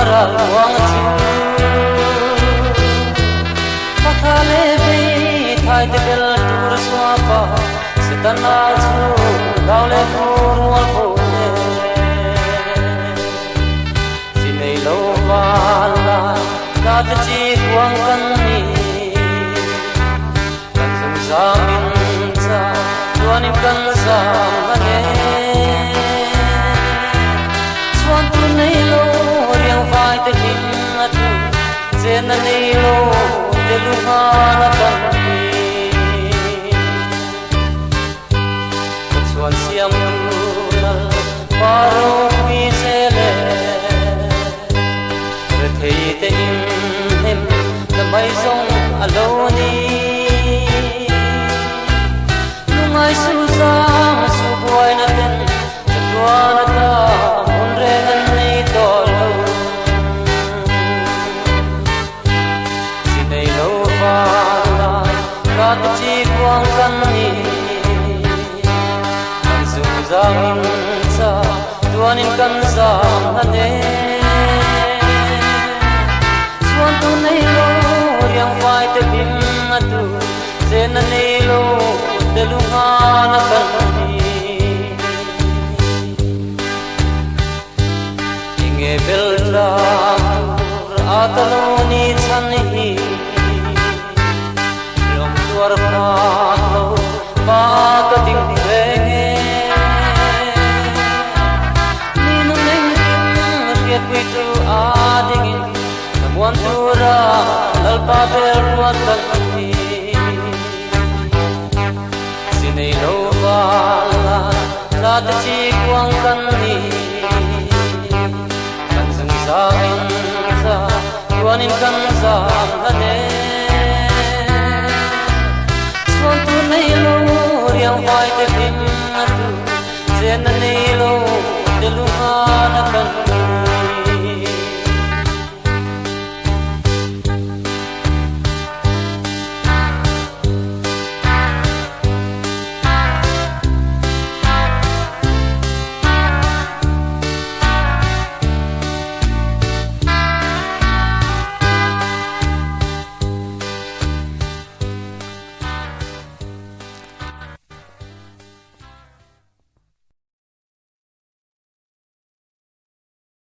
ra luang chu pathale be thai de bel tur swa pa sitana chu daule tur wal po si nei lo wala ka te chi kuang kan ni kan zum sa min cha tuanim kan sa ane swan tu nei lo riang vai te hin atu zen nei lo de lu ha na kan ni swan siam tu nal paro mi se le re thei te in hem na mai song aloni lungai su sa su boy na ten tua na ta mun re nan nei to lo si nei lo va la ka ta chi kwang kan ni kan su za min sa tuanin kan sa na ne swan tu nei lo riang vai te bim atu zen nei lo de lu ha na kan ni inge bel ra atalo ni chan hi rom tuar pa lo pa ka ting re nge ni nu neng riat wi tu a ding wan tu ra lalpa bel ruat kan ni sinei lo wala la te chi kuang kan ni kan sang sa in sa tuanin kan sa ane swan tu nei lo riang vai te bim atu zen nei lo de lu ha na